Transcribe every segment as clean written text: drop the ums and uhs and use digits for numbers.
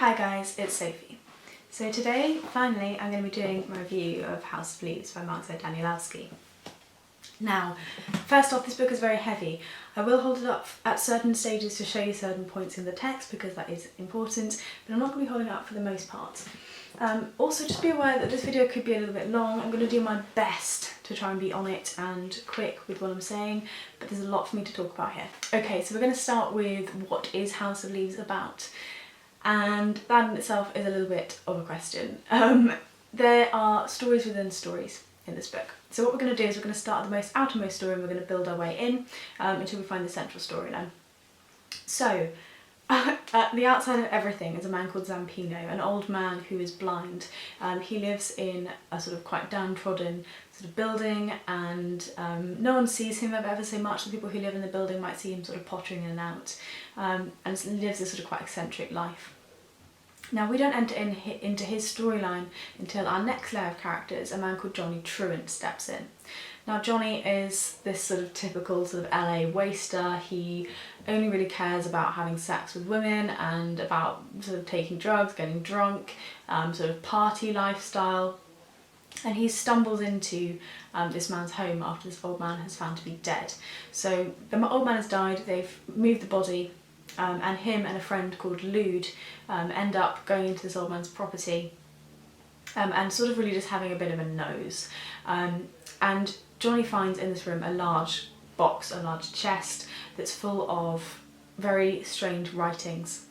Hi guys, it's Sophie. So today, finally, I'm going to be doing my review of House of Leaves by Danielewski. Now, first off, this book is very heavy. I will hold it up at certain stages to show you certain points in the text because that is important, but I'm not going to be holding it up for the most part. Also, just be aware that this video could be a little bit long. I'm going to do my best to try and be on it and quick with what I'm saying, but there's a lot for me to talk about here. Okay, so we're going to start with what is House of Leaves about? And that in itself is a little bit of a question. There are stories within stories in this book. So what we're going to do is we're going to start at the most outermost story and we're going to build our way in until we find the central storyline. So, at the outside of everything is a man called Zampino, an old man who is blind. He lives in a sort of quite downtrodden sort of building, and no one sees him ever so much. The people who live in the building might see him sort of pottering in and out, and lives a sort of quite eccentric life. Now, we don't enter into his storyline until our next layer of characters, a man called Johnny Truant, steps in. Now, Johnny is this sort of typical sort of LA waster. He only really cares about having sex with women and about sort of taking drugs, getting drunk, sort of party lifestyle. And he stumbles into this man's home after this old man has found to be dead. So the old man has died, they've moved the body, and him and a friend called Lude end up going into this old man's property and sort of really just having a bit of a nose. And Johnny finds in this room a large box, a large chest that's full of very strange writings,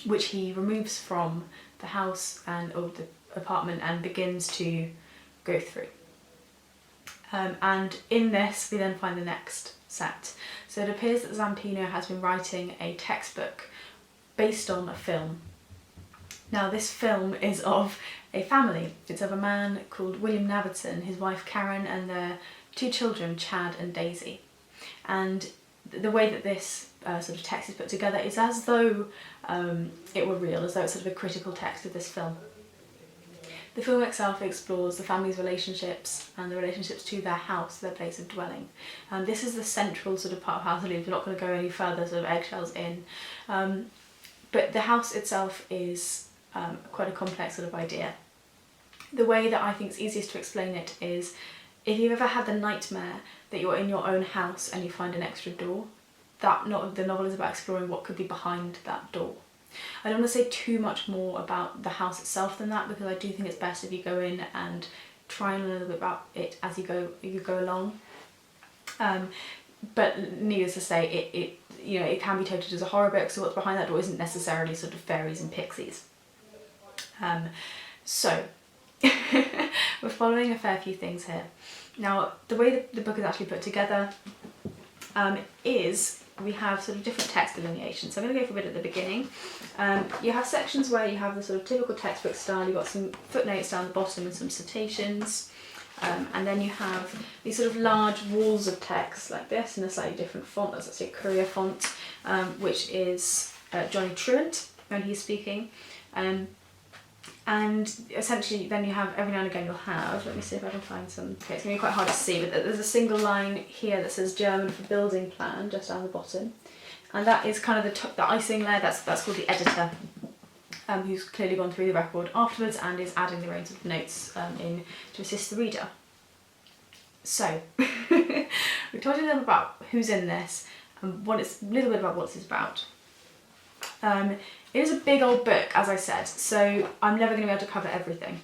which he removes from the house or the apartment and begins to go through. And in this we then find the next set. So it appears that Zampino has been writing a textbook based on a film. Now, this film is of a family. It's of a man called William Navidson, his wife Karen, and their two children, Chad and Daisy. And the way that this sort of text is put together is as though it were real, as though it's sort of a critical text of this film. The film itself explores the family's relationships and the relationships to their house, their place of dwelling. And this is the central sort of part of House of Leaves. We're not going to go any further sort of eggshells in. But the house itself is quite a complex sort of idea. The way that I think is easiest to explain it is if you've ever had the nightmare that you're in your own house and you find an extra door, the novel is about exploring what could be behind that door. I don't want to say too much more about the house itself than that, because I do think it's best if you go in and try and learn a little bit about it as you go along. But needless to say, it can be touted as a horror book, so what's behind that door isn't necessarily sort of fairies and pixies. So we're following a fair few things here. Now, the way that the book is actually put together is we have sort of different text delineations. So I'm going to go for a bit at the beginning. You have sections where you have the sort of typical textbook style. You've got some footnotes down the bottom and some citations. And then you have these sort of large walls of text like this in a slightly different font. That's actually a Courier font, which is Johnny Truant when he's speaking. And essentially then you have, every now and again you'll have, let me see if I can find some, okay, it's going to be quite hard to see, but there's a single line here that says German for building plan just down the bottom. And that is kind of the icing layer, that's called the editor, who's clearly gone through the record afterwards and is adding their own sort of notes in to assist the reader. So, we've told you a little about who's in this and a little bit about what it's about. It is a big old book, as I said, so I'm never going to be able to cover everything.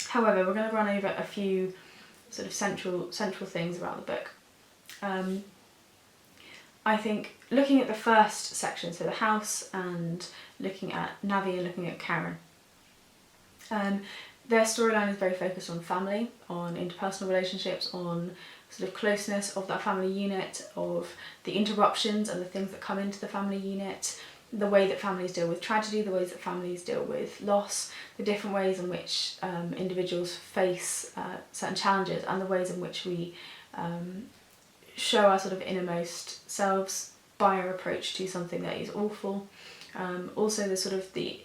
However, we're going to run over a few sort of central things about the book. I think looking at the first section, so the house, and looking at Navi and looking at Karen, their storyline is very focused on family, on interpersonal relationships, on sort of closeness of that family unit, of the interruptions and the things that come into the family unit, the way that families deal with tragedy, the ways that families deal with loss, the different ways in which individuals face certain challenges, and the ways in which we show our sort of innermost selves by our approach to something that is awful. Also the sort of the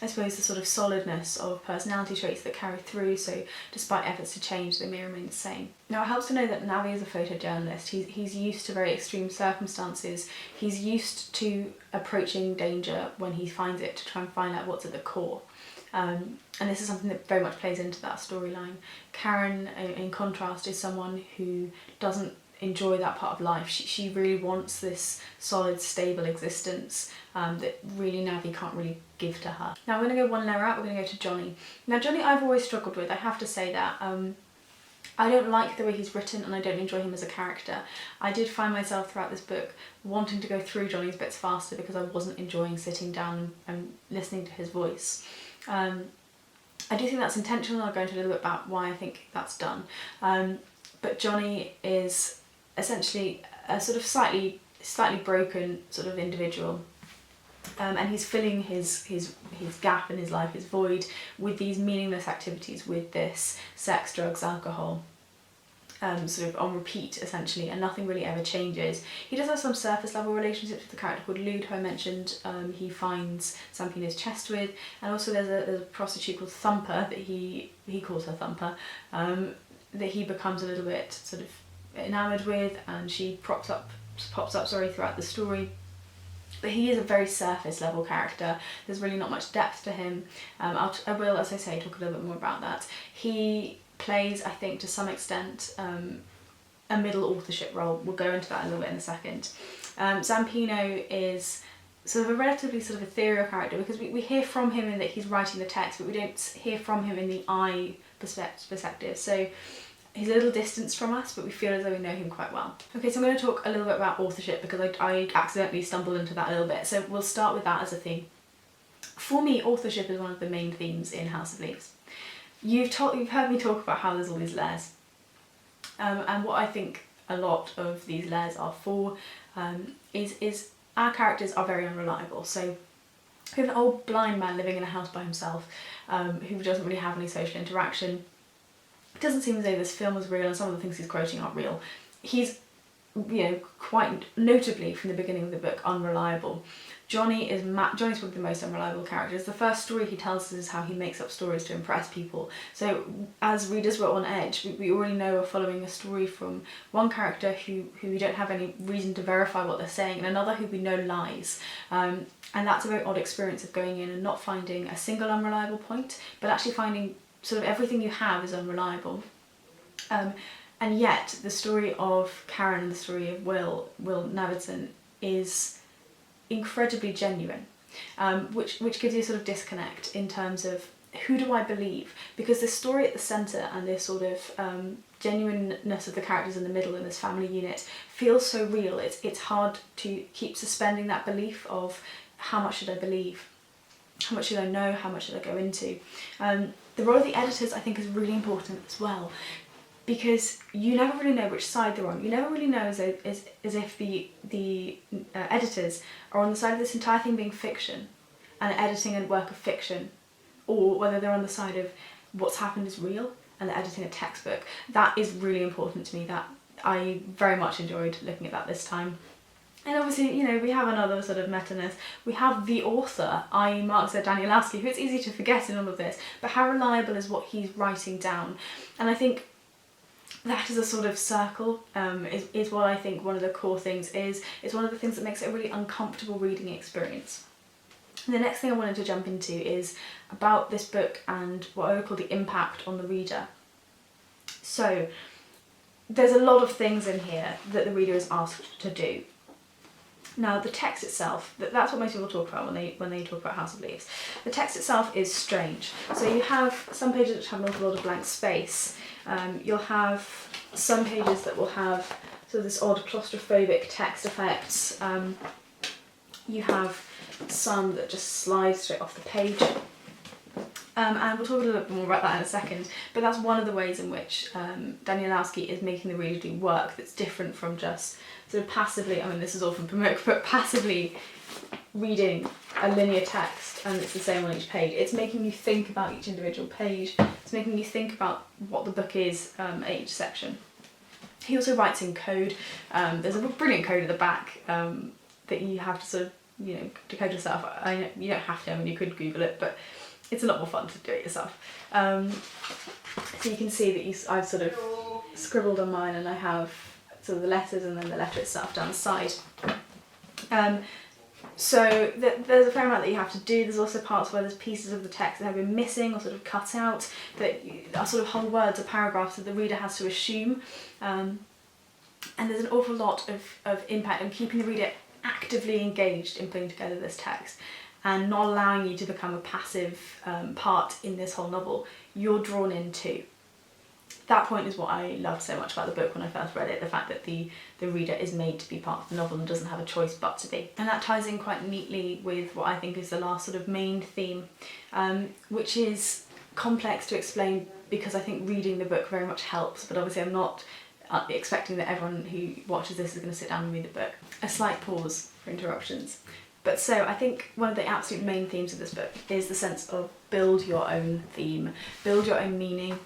I suppose, the sort of solidness of personality traits that carry through, so despite efforts to change, they may remain the same. Now, it helps to know that Navi is a photojournalist. He's used to very extreme circumstances. He's used to approaching danger when he finds it, to try and find out what's at the core. And this is something that very much plays into that storyline. Karen, in contrast, is someone who doesn't enjoy that part of life. She really wants this solid, stable existence that really Navi can't really give to her. Now, we're going to go one layer out, we're going to go to Johnny. Now, Johnny I've always struggled with, I have to say that. I don't like the way he's written, and I don't enjoy him as a character. I did find myself throughout this book wanting to go through Johnny's bits faster because I wasn't enjoying sitting down and listening to his voice. I do think that's intentional. I'll go into a little bit about why I think that's done. But Johnny is essentially a sort of slightly broken sort of individual. And he's filling his gap in his life, his void, with these meaningless activities, with this sex, drugs, alcohol, sort of on repeat essentially, and nothing really ever changes. He does have some surface level relationships with the character called Lude, who I mentioned. He finds Zampino's chest with, and also there's a prostitute called Thumper that he calls her Thumper, that he becomes a little bit sort of enamoured with, and she pops up throughout the story. But he is a very surface level character. There's really not much depth to him. I will, as I say, talk a little bit more about that. He plays, I think, to some extent, a middle authorship role. We'll go into that a little bit in a second. Zampino is sort of a relatively sort of ethereal character because we hear from him in that he's writing the text, but we don't hear from him in the I perspective. So he's a little distanced from us, but we feel as though we know him quite well. Okay, so I'm going to talk a little bit about authorship because I accidentally stumbled into that a little bit. So we'll start with that as a theme. For me, authorship is one of the main themes in House of Leaves. You've heard me talk about how there's all these layers. And what I think a lot of these layers are for is our characters are very unreliable. So we have an old blind man living in a house by himself who doesn't really have any social interaction. It doesn't seem as though this film was real, and some of the things he's quoting aren't real. He's, quite notably from the beginning of the book, unreliable. Johnny's probably the most unreliable character. The first story he tells us is how he makes up stories to impress people. So as readers, we're on edge. We already know we're following a story from one character who we don't have any reason to verify what they're saying, and another who we know lies. And that's a very odd experience of going in and not finding a single unreliable point, but actually finding sort of everything you have is unreliable. And yet the story of Karen and the story of Will Navidson is incredibly genuine, which gives you a sort of disconnect in terms of who do I believe, because this story at the centre and this sort of genuineness of the characters in the middle in this family unit feels so real. It's hard to keep suspending that belief of how much should I believe, how much should I know, how much should I go into. The role of the editors, I think, is really important as well, because you never really know which side they're on. You never really know as if the editors are on the side of this entire thing being fiction and editing a work of fiction, or whether they're on the side of what's happened is real and they're editing a textbook. That is really important to me. That I very much enjoyed looking at that this time. And obviously, we have another sort of meta-ness. We have the author, i.e. Danielewski, who it's easy to forget in all of this, but how reliable is what he's writing down? And I think that is a sort of circle, is what I think one of the core things is. It's one of the things that makes it a really uncomfortable reading experience. And the next thing I wanted to jump into is about this book and what I would call the impact on the reader. So there's a lot of things in here that the reader is asked to do. Now the text itself, that's what most people talk about when they talk about House of Leaves. The text itself is strange. So you have some pages which have an awful lot of blank space. You'll have some pages that will have sort of this odd claustrophobic text effects. You have some that just slide straight off the page. And we'll talk a little bit more about that in a second, but that's one of the ways in which Danielewski is making the reader do work that's different from just sort of passively, this is all from Pamuk, but passively reading a linear text and it's the same on each page. It's making you think about each individual page. It's making you think about what the book is at each section. He also writes in code. There's a brilliant code at the back that you have to sort of decode yourself. You don't have to, I mean you could Google it, but it's a lot more fun to do it yourself. So you can see that I've sort of scribbled on mine, and I have sort of the letters and then the letter itself down the side. So there's a fair amount that you have to do. There's also parts where there's pieces of the text that have been missing or sort of cut out, that are sort of whole words or paragraphs that the reader has to assume. And there's an awful lot of impact on keeping the reader actively engaged in putting together this text and not allowing you to become a passive part in this whole novel. You're drawn in too. That point is what I loved so much about the book when I first read it, the fact that the reader is made to be part of the novel and doesn't have a choice but to be. And that ties in quite neatly with what I think is the last sort of main theme, which is complex to explain because I think reading the book very much helps, but obviously I'm not expecting that everyone who watches this is going to sit down and read the book. A slight pause for interruptions. But so I think one of the absolute main themes of this book is the sense of build your own theme, build your own meaning.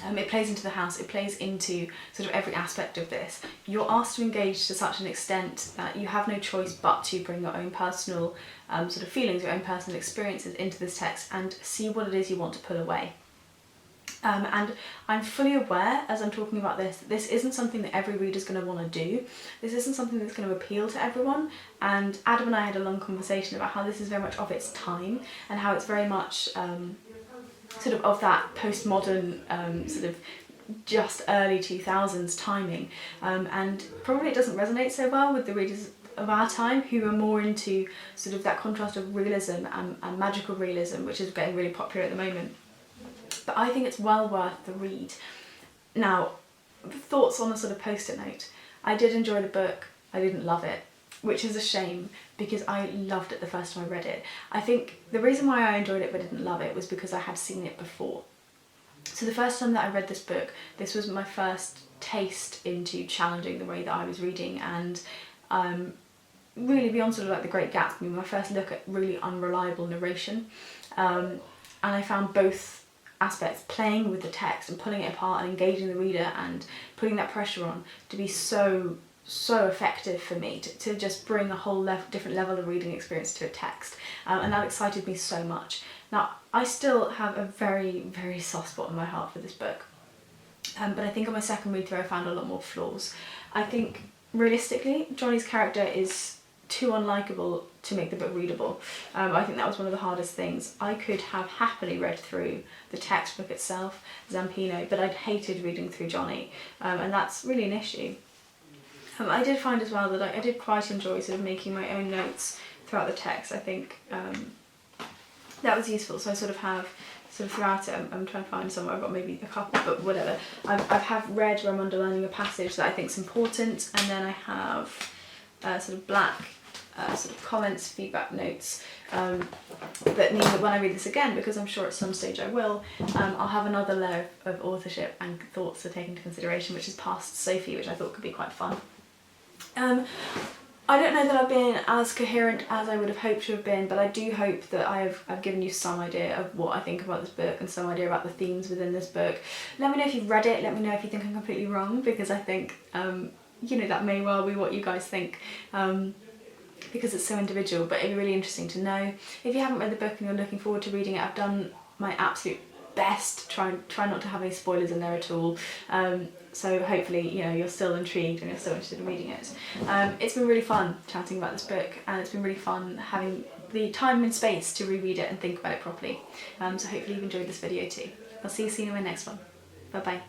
It plays into the house, it plays into sort of every aspect of this. You're asked to engage to such an extent that you have no choice but to bring your own personal sort of feelings, your own personal experiences into this text and see what it is you want to pull away. And I'm fully aware, as I'm talking about this, that this isn't something that every reader's going to want to do. This isn't something that's going to appeal to everyone. And Adam and I had a long conversation about how this is very much of its time and how it's very much sort of that postmodern sort of just early 2000s timing. And probably it doesn't resonate so well with the readers of our time who are more into sort of that contrast of realism and magical realism, which is getting really popular at the moment. But I think it's well worth the read. Now, thoughts on a sort of post-it note. I did enjoy the book, I didn't love it, which is a shame because I loved it the first time I read it. I think the reason why I enjoyed it but didn't love it was because I had seen it before. So the first time that I read this book, this was my first taste into challenging the way that I was reading and really beyond sort of like The Great Gatsby, my first look at really unreliable narration. And I found both aspects, playing with the text and pulling it apart and engaging the reader and putting that pressure on, to be so effective for me to just bring a whole different level of reading experience to a text, and that excited me so much. Now I still have a very, very soft spot in my heart for this book, but I think on my second read through I found a lot more flaws. I think realistically Johnny's character is too unlikable to make the book readable. I think that was one of the hardest things. I could have happily read through the textbook itself, Zampino, but I'd hated reading through Johnny, and that's really an issue. I did find as well that I did quite enjoy sort of making my own notes throughout the text. I think that was useful, so I sort of have throughout it, I'm trying to find somewhere, I've got maybe a couple, but whatever. I have read where I'm underlining a passage that I think is important, and then I have sort of black sort of comments, feedback notes that mean that when I read this again, because I'm sure at some stage I will, I'll have another layer of authorship and thoughts to take into consideration, which is past Sophie, which I thought could be quite fun. I don't know that I've been as coherent as I would have hoped to have been, but I do hope that I've given you some idea of what I think about this book and some idea about the themes within this book. Let me know if you've read it, let me know if you think I'm completely wrong, because I think that may well be what you guys think, because it's so individual, but it'd be really interesting to know. If you haven't read the book and you're looking forward to reading it, I've done my absolute best, try not to have any spoilers in there at all, so hopefully you're still intrigued and you're still interested in reading it. It's been really fun chatting about this book, and it's been really fun having the time and space to reread it and think about it properly, so hopefully you've enjoyed this video too. I'll see you soon in my next one. Bye bye.